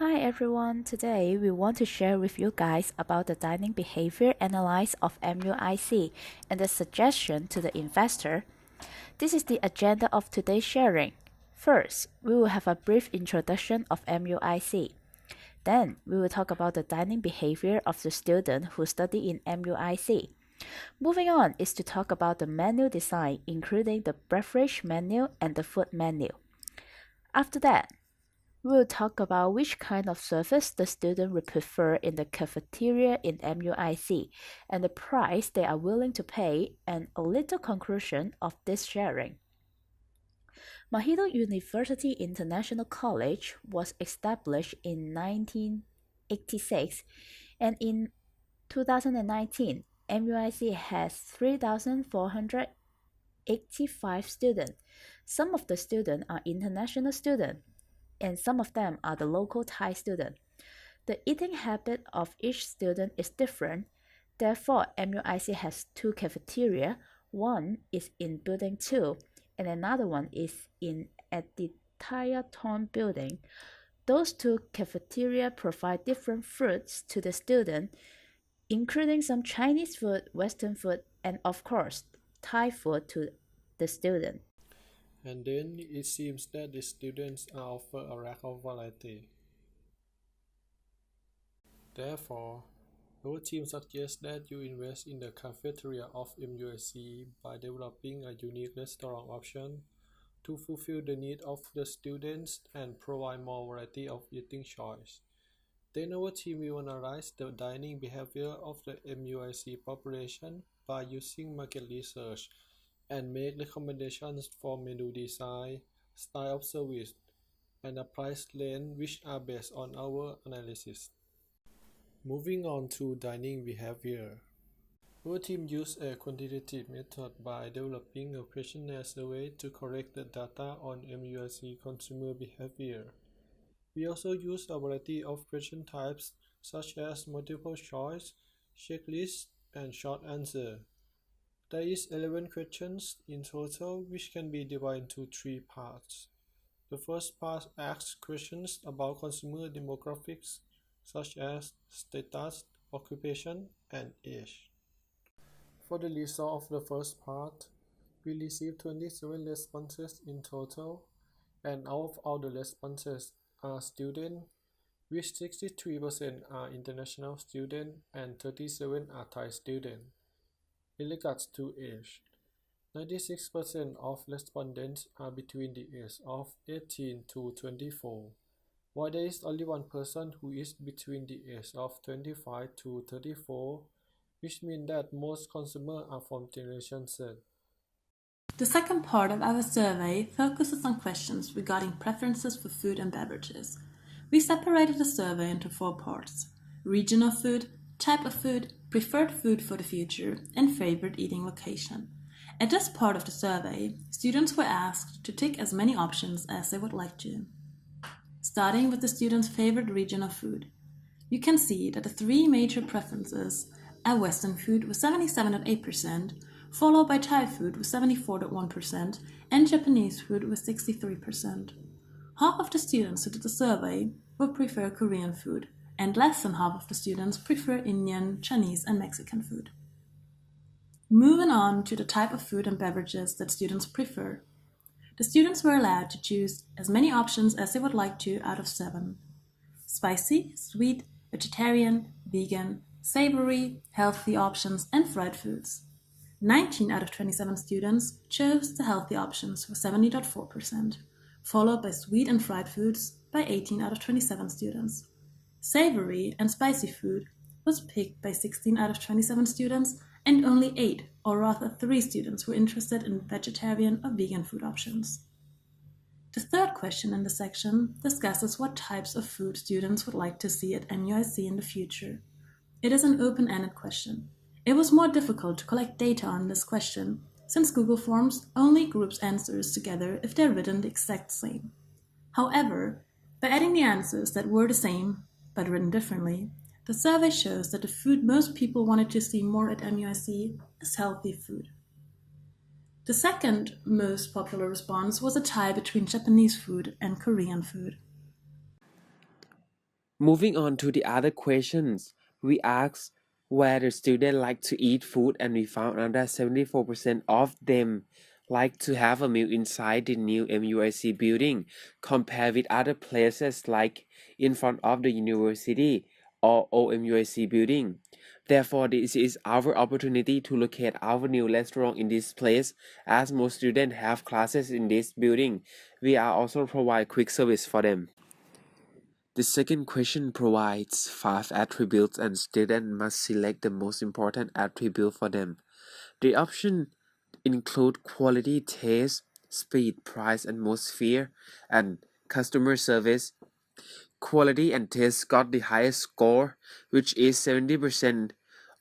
Hi everyone, today we want to share with you guys about the dining behavior analysis of MUIC and the suggestion to the investor. This is the agenda of today's sharing. First, we will have a brief introduction of MUIC. Then, we will talk about the dining behavior of the student who study in MUIC. Moving on is to talk about the menu design, including the beverage menu and the food menu. After that, we'll talk about which kind of service the student would prefer in the cafeteria in MUIC and the price they are willing to pay, and a little conclusion of this sharing. Mahidol University International College was established in 1986, and in 2019, MUIC has 3,485 students. Some of the students are international students, and some of them are the local Thai students. The eating habit of each student is different. Therefore, MUIC has two cafeteria. One is in Building 2, and another one is at the Thai building. Those two cafeteria provide different foods to the student, including some Chinese food, Western food, and of course, Thai food to the student. And then it seems that the students are offered a lack of variety. Therefore, our team suggests that you invest in the cafeteria of MUSC by developing a unique restaurant option to fulfill the need of the students and provide more variety of eating choice. Then our team will analyze the dining behavior of the MUIC population by using market research and make recommendations for menu design, style of service, and a price range which are based on our analysis. Moving on to dining behavior. Our team used a quantitative method by developing a questionnaire survey to collect the data on MUSC consumer behavior. We also use a variety of question types such as multiple choice, checklist, and short answer. There is 11 questions in total which can be divided into three parts. The first part asks questions about consumer demographics such as status, occupation, and age. For the result of the first part, we received 27 responses in total, and out of all the responses are students, which 63% are international students and 37 are Thai students. In regards to age, 96% of respondents are between the age of 18 to 24, while there is only one person who is between the age of 25 to 34, which means that most consumers are from Generation Z. The second part of our survey focuses on questions regarding preferences for food and beverages. We separated the survey into four parts: regional food, type of food, preferred food for the future, and favorite eating location. At this part of the survey, students were asked to tick as many options as they would like to. Starting with the students' favorite regional food, you can see that the three major preferences are Western food with 77.8%, followed by Thai food with 74.1%, and Japanese food with 63%. Half of the students who did the survey would prefer Korean food, and less than half of the students prefer Indian, Chinese, and Mexican food. Moving on to the type of food and beverages that students prefer. The students were allowed to choose as many options as they would like to out of 7. Spicy, sweet, vegetarian, vegan, savory, healthy options, and fried foods. 19 out of 27 students chose the healthy options with 70.4%, followed by sweet and fried foods by 18 out of 27 students. Savory and spicy food was picked by 16 out of 27 students, and only 8, or rather 3 students were interested in vegetarian or vegan food options. The third question in the section discusses what types of food students would like to see at MUIC in the future. It is an open-ended question. It was more difficult to collect data on this question, since Google Forms only groups answers together if they're written the exact same. However, by adding the answers that were the same, but written differently, the survey shows that the food most people wanted to see more at MUIC is healthy food. The second most popular response was a tie between Japanese food and Korean food. Moving on to the other questions, we asked where the students like to eat food, and we found out that 74% of them like to have a meal inside the new MUIC building compared with other places like in front of the university or OMUIC building. Therefore, this is our opportunity to locate our new restaurant in this place. As most students have classes in this building, we are also provide quick service for them. The second question provides 5 attributes and students must select the most important attribute for them. The options include quality, taste, speed, price, atmosphere, and customer service. Quality and taste got the highest score, which is 70%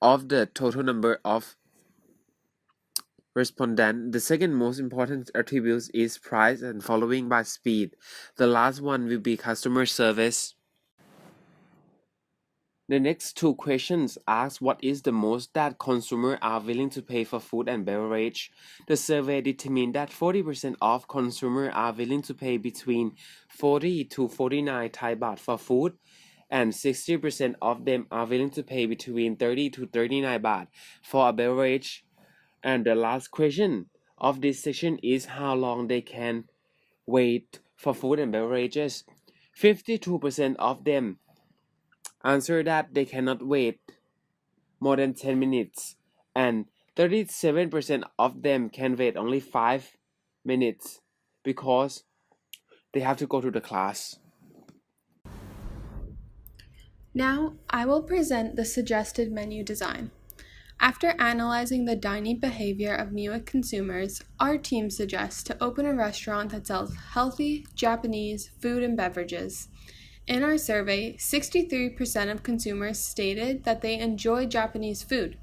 of the total number of respondents. The second most important attribute is price and following by speed. The last one will be customer service. The next two questions ask what is the most that consumers are willing to pay for food and beverage. The survey determined that 40% of consumers are willing to pay between 40 to 49 Thai baht for food, and 60% of them are willing to pay between 30 to 39 baht for a beverage. And the last question of this section is how long they can wait for food and beverages. 52% of them answer that they cannot wait more than 10 minutes, and 37% of them can wait only 5 minutes because they have to go to the class. Now, I will present the suggested menu design. After analyzing the dining behavior of Newark consumers, our team suggests to open a restaurant that sells healthy Japanese food and beverages. In our survey, 63% of consumers stated that they enjoy Japanese food,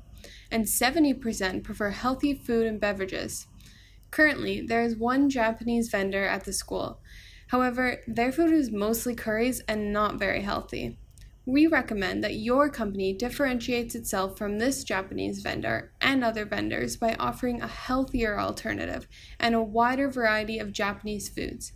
and 70% prefer healthy food and beverages. Currently, there is one Japanese vendor at the school. However, their food is mostly curries and not very healthy. We recommend that your company differentiates itself from this Japanese vendor and other vendors by offering a healthier alternative and a wider variety of Japanese foods.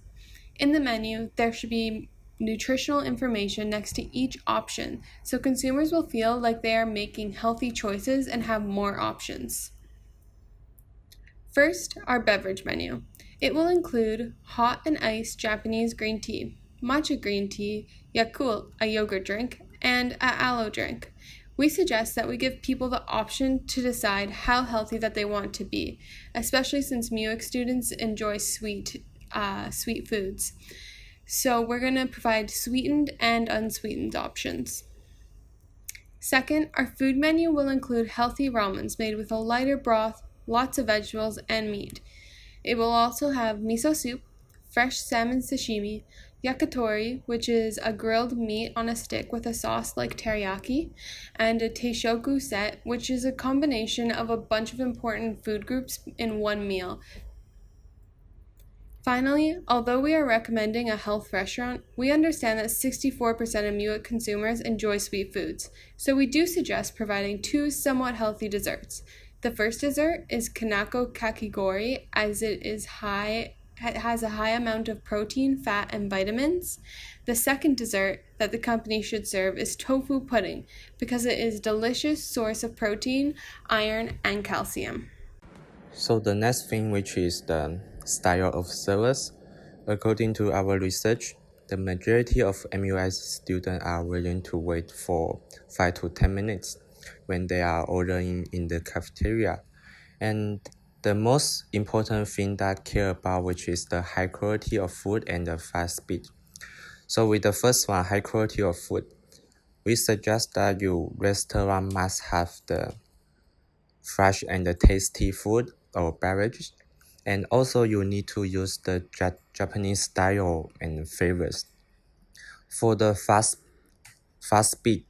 In the menu, there should be nutritional information next to each option so consumers will feel like they are making healthy choices and have more options. First, our beverage menu. It will include hot and iced Japanese green tea, matcha green tea, Yakult, a yogurt drink, and a aloe drink. We suggest that we give people the option to decide how healthy that they want to be, especially since MUIC students enjoy sweet foods. So we're going to provide sweetened and unsweetened options. Second, our food menu will include healthy ramens made with a lighter broth, lots of vegetables, and meat. It will also have miso soup, fresh salmon sashimi, yakitori, which is a grilled meat on a stick with a sauce like teriyaki, and a teishoku set, which is a combination of a bunch of important food groups in one meal. Finally, although we are recommending a health restaurant, we understand that 64% of MUIC consumers enjoy sweet foods, so we do suggest providing two somewhat healthy desserts. The first dessert is kanako kakigori, as it has a high amount of protein, fat, and vitamins. The second dessert that the company should serve is tofu pudding, because it is a delicious source of protein, iron, and calcium. So the next thing, which is the style of service, according to our research, the majority of MUIC students are willing to wait for 5 to 10 minutes when they are ordering in the cafeteria. And the most important thing that care about, which is the high quality of food and the fast speed. So with the first one, high quality of food, we suggest that your restaurant must have the fresh and tasty food or beverages, and also you need to use the Japanese style and flavors. For the fast speed,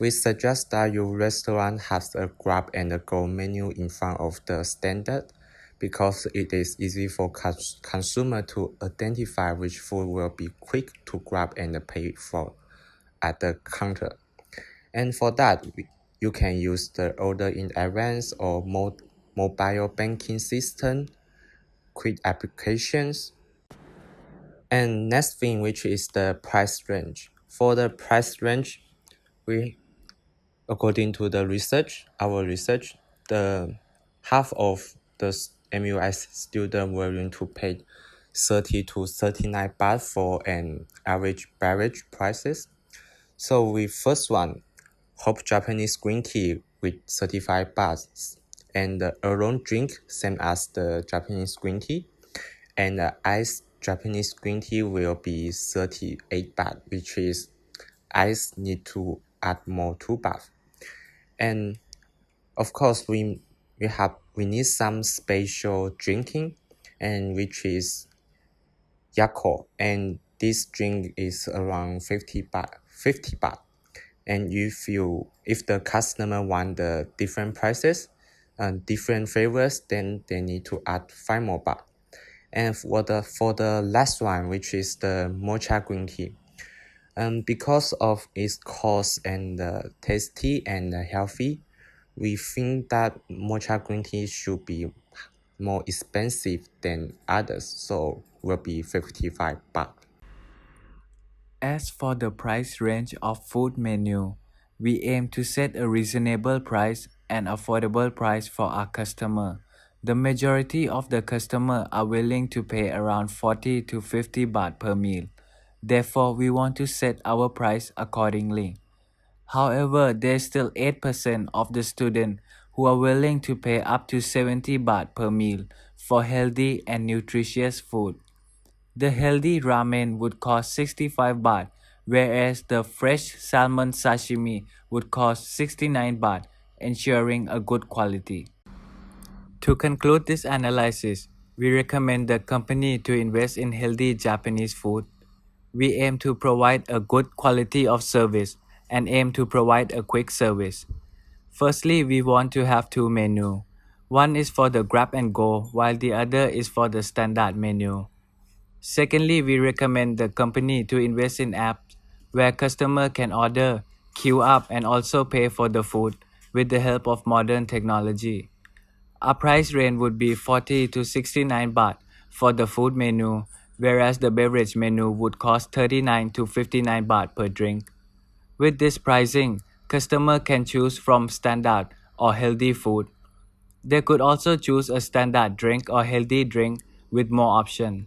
we suggest that your restaurant has a grab and a go menu in front of the standard, because it is easy for consumer to identify which food will be quick to grab and pay for at the counter. And for that, you can use the order in advance or mobile banking system, quick applications. And next thing, which is the price range. For the price range, we according to our research, the half of the MUIC student willing to pay 30 to 39 baht for an average beverage prices. So we first one, hot Japanese green tea with 35 bahts, and the oolong drink same as the Japanese green tea, and the iced Japanese green tea will be 38 baht, which is ice need to add more 2 baht. And of course we need some special drinking, and which is Yakult, and this drink is around 50 baht. And if the customer want the different prices and different flavors, then they need to add 5 more baht. And for the last one, which is the mocha green tea, because of its cost and tasty and healthy, we think that mocha green tea should be more expensive than others, so will be 55 baht. As for the price range of food menu, we aim to set a reasonable price and affordable price for our customer. The majority of the customer are willing to pay around 40 to 50 baht per meal. Therefore, we want to set our price accordingly. However, there's still 8% of the students who are willing to pay up to 70 baht per meal for healthy and nutritious food. The healthy ramen would cost 65 baht, whereas the fresh salmon sashimi would cost 69 baht, ensuring a good quality. To conclude this analysis, we recommend the company to invest in healthy Japanese food. We aim to provide a good quality of service and aim to provide a quick service. Firstly, we want to have two menus. One is for the grab and go, while the other is for the standard menu. Secondly, we recommend the company to invest in apps where customer can order, queue up, and also pay for the food with the help of modern technology. Our price range would be 40 to 69 baht for the food menu, whereas the beverage menu would cost 39 to 59 baht per drink. With this pricing, customer can choose from standard or healthy food. They could also choose a standard drink or healthy drink with more options.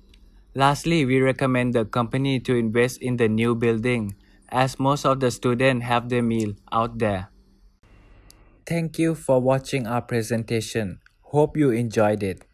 Lastly, we recommend the company to invest in the new building, as most of the students have their meal out there. Thank you for watching our presentation. Hope you enjoyed it.